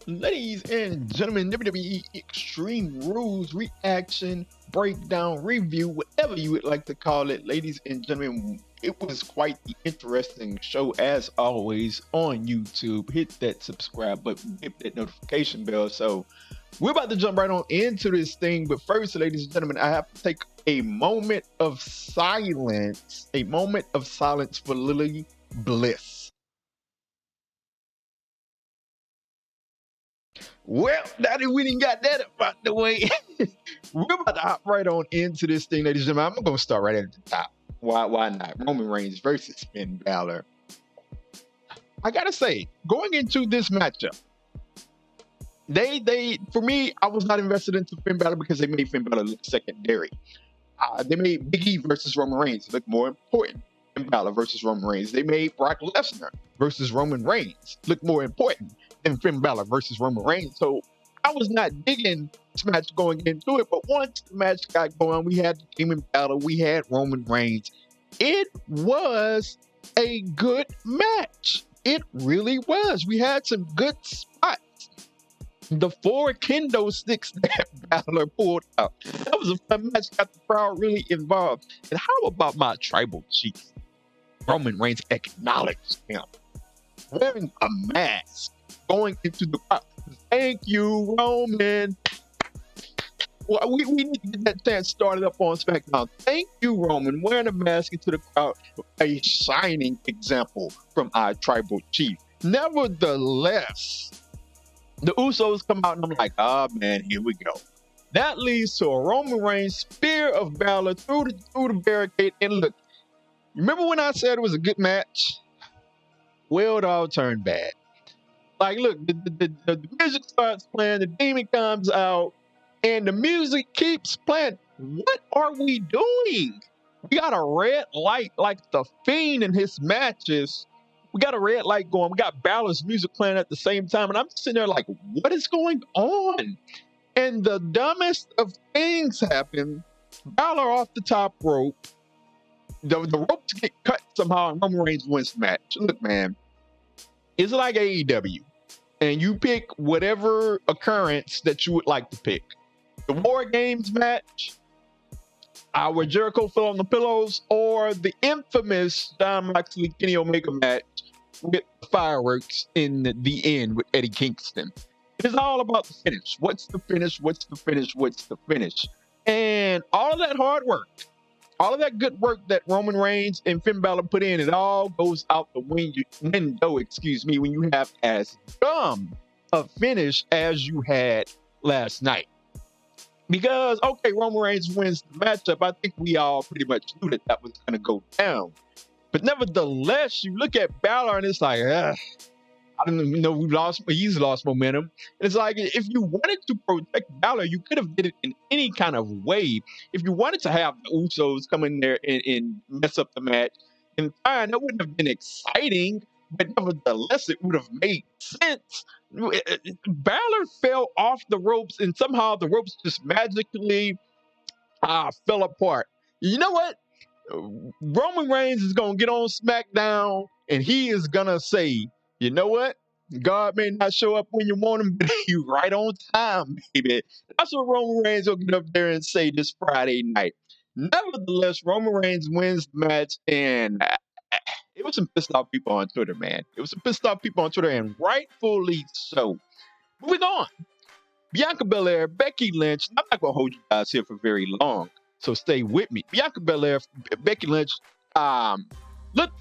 Ladies and gentlemen, WWE Extreme Rules reaction, breakdown, review, whatever you would like to call it. Ladies and gentlemen, it was quite the interesting show as always on YouTube. Hit that subscribe button, hit that notification bell. So we're about to jump right on into this thing. But first, ladies and gentlemen, I have to take a moment of silence, for Lily Bliss. Well, now that we didn't got that about the way, we're about to hop right on into this thing, ladies and gentlemen. I'm gonna start right at the top. Why not? Roman Reigns versus Finn Balor. I gotta say, going into this matchup, they for me, I was not invested into Finn Balor because they made Finn Balor look secondary. They made Big E versus Roman Reigns look more important than Balor versus Roman Reigns. They made Brock Lesnar versus Roman Reigns look more important than Finn Balor versus Roman Reigns. So I was not digging this match going into it, but once the match got going, we had the Demon Balor, we had Roman Reigns. It was a good match. It really was. We had some good spots. The 4 kendo sticks that Balor pulled out. That was a fun match, got the crowd really involved. And how about my tribal chief? Roman Reigns acknowledged him wearing a mask going into the crowd. Thank you, Roman. Well, we need to get that chance started up on SmackDown. Thank you, Roman, wearing a mask into the crowd. A shining example from our tribal chief. Nevertheless, the Usos come out and I'm like, oh man, here we go. That leads to a Roman Reigns spear of Balor through the barricade. And look, remember when I said it was a good match? Well, it all turned bad. Like, look, the music starts playing, the demon comes out, and the music keeps playing. What are we doing? We got a red light like the Fiend in his matches. We got a red light going. We got Balor's music playing at the same time. And I'm just sitting there like, what is going on? And the dumbest of things happen. Balor off the top rope. The ropes get cut somehow and Roman Reigns wins the match. Look, man, it's like AEW. And you pick whatever occurrence that you would like to pick. The War Games match, where Jericho fell on the pillows, or the infamous Jon Moxley Kenny Omega match with fireworks in the end with Eddie Kingston. It is all about the finish. What's the finish? What's the finish? What's the finish? And all of that hard work, all of that good work that Roman Reigns and Finn Balor put in, it all goes out the window, when you have as dumb a finish as you had last night. Because, okay, Roman Reigns wins the matchup. I think we all pretty much knew that was going to go down. But nevertheless, you look at Balor and it's like, I don't even know, he's lost momentum. And it's like, if you wanted to protect Balor, you could have did it in any kind of way. If you wanted to have the Usos come in there and mess up the match, and fine, that wouldn't have been exciting. But nevertheless, it would have made sense. Balor fell off the ropes, and somehow the ropes just magically fell apart. You know what? Roman Reigns is going to get on SmackDown, and he is going to say, you know what? God may not show up when you want him, but he's right on time, baby. That's what Roman Reigns will get up there and say this Friday night. Nevertheless, Roman Reigns wins the match, and it was some pissed off people on Twitter, man. It was some pissed off people on Twitter, and rightfully so. Moving on. Bianca Belair, Becky Lynch. I'm not going to hold you guys here for very long, so stay with me. Bianca Belair, Becky Lynch. Look,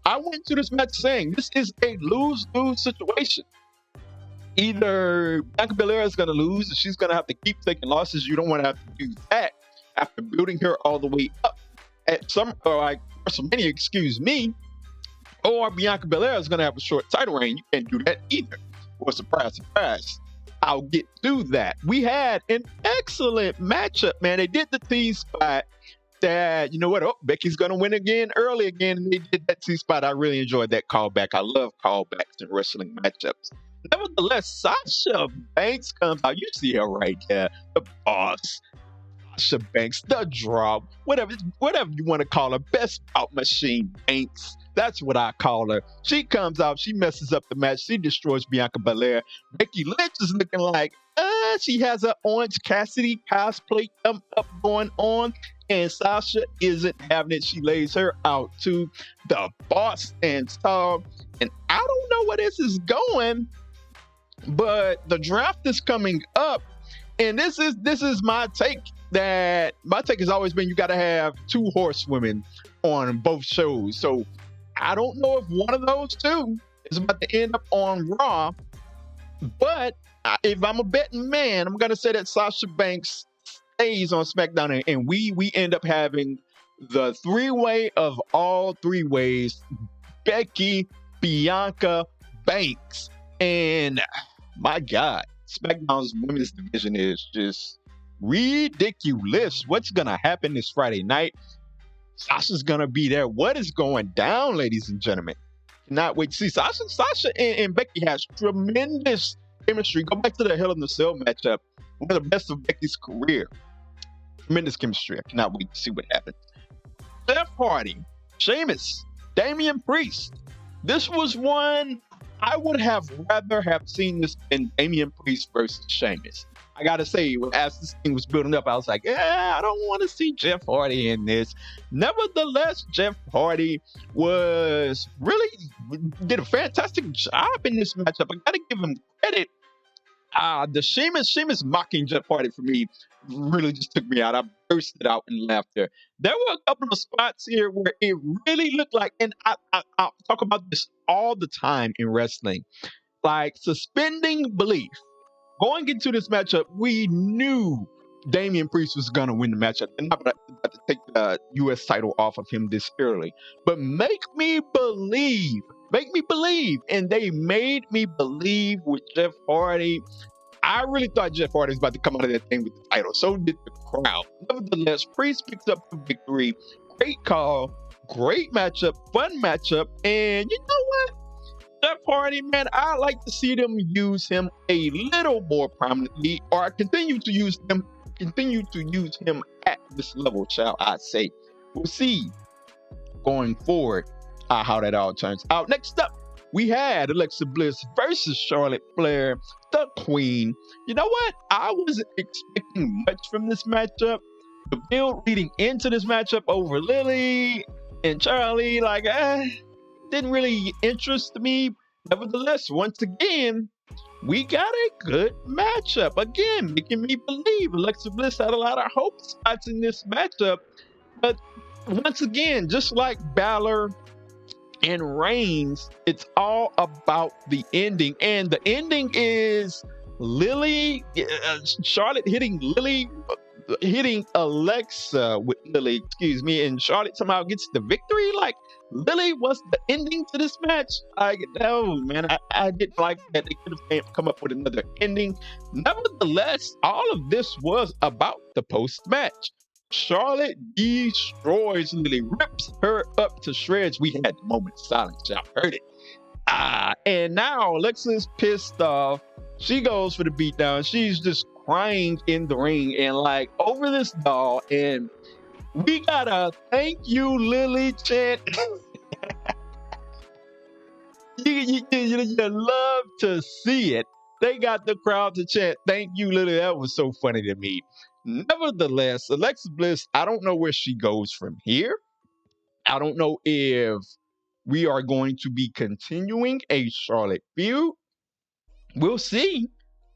I went to this match saying this is a lose-lose situation. Either Bianca Belair is going to lose and she's going to have to keep taking losses. You don't want to have to do that after building her all the way up at WrestleMania, or Bianca Belair is going to have a short title reign. You can't do that either. Well, surprise, surprise. I'll get to that. We had an excellent matchup, man. They did the T-spot that, you know what, Becky's going to win early again, and they did that T-spot. I really enjoyed that callback. I love callbacks in wrestling matchups. Nevertheless, Sasha Banks comes out. You see her right there, the boss. Sasha Banks, the draw, whatever you want to call her, best out machine Banks. That's what I call her. She comes out, she messes up the match, she destroys Bianca Belair. Becky Lynch is looking like, she has an Orange Cassidy cosplay up going on, and Sasha isn't having it. She lays her out to the boss and tall. And I don't know where this is going, but the draft is coming up, and this is my take. That my take has always been you got to have two horsewomen on both shows. So I don't know if one of those two is about to end up on Raw, but if I'm a betting man, I'm gonna say that Sasha Banks stays on SmackDown, and we end up having the three-way of all three ways: Becky, Bianca, Banks. And my God, SmackDown's women's division is just ridiculous. What's gonna happen this Friday night? Sasha's gonna be there. What is going down, ladies and gentlemen? Cannot wait to see. Sasha and Becky has tremendous chemistry. Go back to the Hell in the Cell matchup. One of the best of Becky's career. Tremendous chemistry. I cannot wait to see what happens. Jeff Hardy, Sheamus, Damian Priest. This was one I would have rather have seen this in Damian Priest versus Sheamus. I gotta say, as this thing was building up, I was like, I don't want to see Jeff Hardy in this. Nevertheless, Jeff Hardy did a fantastic job in this matchup. I gotta give him credit. The Sheamus mocking Jeff Hardy for me really just took me out. I bursted out in laughter. There were a couple of spots here where it really looked like, and I talk about this all the time in wrestling, like suspending belief. Going into this matchup, we knew Damian Priest was going to win the matchup. And not about to take the U.S. title off of him this early. But make me believe. And they made me believe with Jeff Hardy. I really thought Jeff Hardy was about to come out of that thing with the title. So did the crowd. Nevertheless, Priest picks up the victory. Great call. Great matchup. Fun matchup. And you know what? Jeff Hardy, man, I like to see them use him a little more prominently, or continue to use him at this level, shall I say. We'll see going forward how that all turns out. Next up, we had Alexa Bliss versus Charlotte Flair, the Queen. You know what? I wasn't expecting much from this matchup. The build leading into this matchup over Lily and Charlie, didn't really interest me. Nevertheless, once again, we got a good matchup. Again, making me believe Alexa Bliss had a lot of hope spots in this matchup. But once again, just like Balor and Reigns, it's all about the ending. And the ending is Charlotte hitting Alexa with Lily, and Charlotte somehow gets the victory. Lily was the ending to this match. I didn't like that. They could have come up with another ending. Nevertheless, all of this was about the post-match. Charlotte destroys Lily, rips her up to shreds. We had the moment of silence. Y'all heard it. And now Alexa's pissed off. She goes for the beatdown. She's just crying in the ring and over this doll. And we got a thank you, Lily chant. You love to see it. They got the crowd to chant, thank you, Lily. That was so funny to me. Nevertheless, Alexa Bliss, I don't know where she goes from here. I don't know if we are going to be continuing a Charlotte feud. We'll see.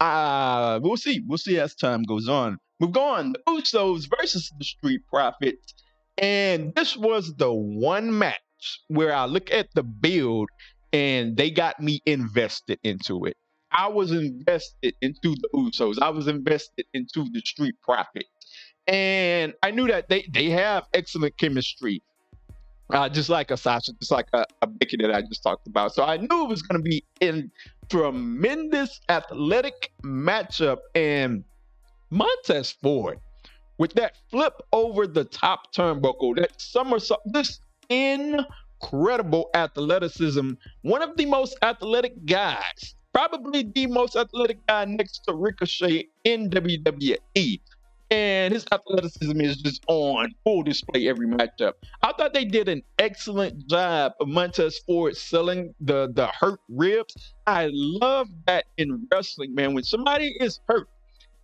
We'll see as time goes on. We've gone the Usos versus the Street Profits. And this was the one match where I look at the build and they got me invested into it. I was invested into the Usos. I was invested into the Street Profits. And I knew that they have excellent chemistry. Just like a Sasha, just like a Becky that I just talked about. So I knew it was going to be a tremendous athletic matchup. And Montez Ford, with that flip over the top turnbuckle, that somersault, this incredible athleticism, one of the most athletic guys, probably the most athletic guy next to Ricochet in WWE. and his athleticism is just on full display every matchup. I thought they did an excellent job of Montez Ford selling the hurt ribs. I love that in wrestling, man. When somebody is hurt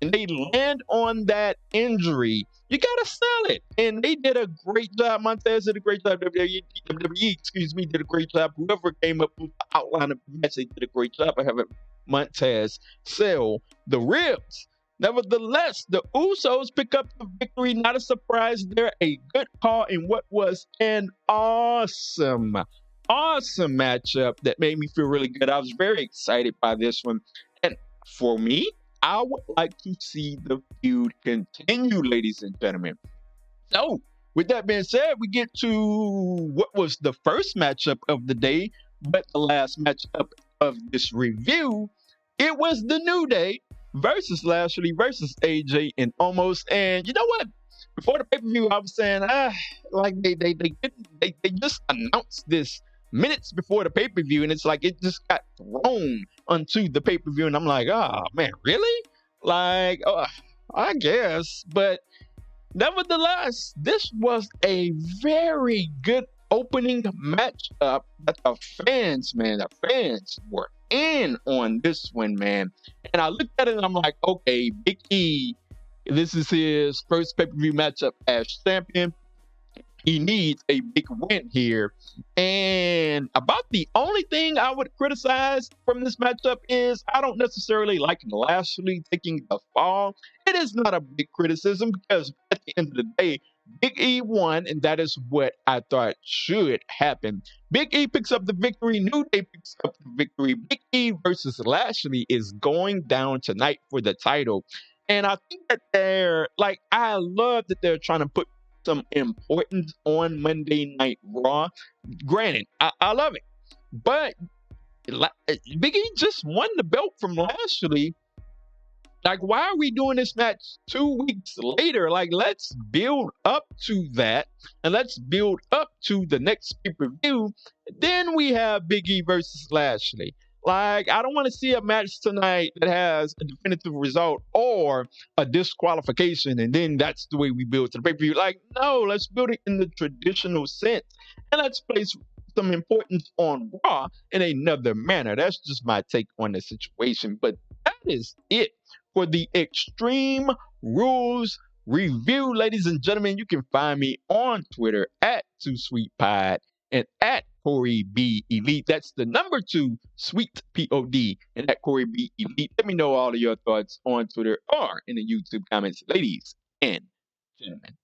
and they land on that injury, you gotta sell it. And they did a great job. Montez did a great job. WWE, excuse me, did a great job. Whoever came up with the outline of the match, they did a great job of having Montez sell the ribs. Nevertheless, the Usos pick up the victory. Not a surprise. They're a good call in what was an awesome matchup that made me feel really good. I was very excited by this one. And for me, I would like to see the feud continue, ladies and gentlemen. So, with that being said, we get to what was the first matchup of the day, but the last matchup of this review. It was the New Day versus Lashley versus AJ and Omos. And you know what? Before the pay-per-view, I was saying, like they just announced this minutes before the pay-per-view, and it's like it just got thrown onto the pay-per-view, and I'm like, oh man, really? Like, I guess, but nevertheless, this was a very good opening matchup that the fans were in on this one, man. And I looked at it and I'm like, okay, Big E, this is his first pay-per-view matchup as champion. He needs a big win here. And about the only thing I would criticize from this matchup is I don't necessarily like Lashley taking the fall. It is not a big criticism because at the end of the day, Big E won, and that is what I thought should happen. Big E picks up the victory. New Day picks up the victory. Big E versus Lashley is going down tonight for the title. And I think that I love that they're trying to put some importance on Monday Night Raw. Granted, I love it, but Big E just won the belt from Lashley. Like, why are we doing this match 2 weeks later? Like, let's build up to that, and let's build up to the next pay-per-view. Then we have Big E versus Lashley. Like, I don't want to see a match tonight that has a definitive result or a disqualification, and then that's the way we build to the pay-per-view. Like, no, let's build it in the traditional sense, and let's place some importance on Raw in another manner. That's just my take on the situation. But that is it for the Extreme Rules review. Ladies and gentlemen, you can find me on Twitter at 2SweetPod and at Corey B Elite. That's the number 2 Sweet Pod and at Corey B Elite. Let me know all of your thoughts on Twitter or in the YouTube comments, ladies and gentlemen.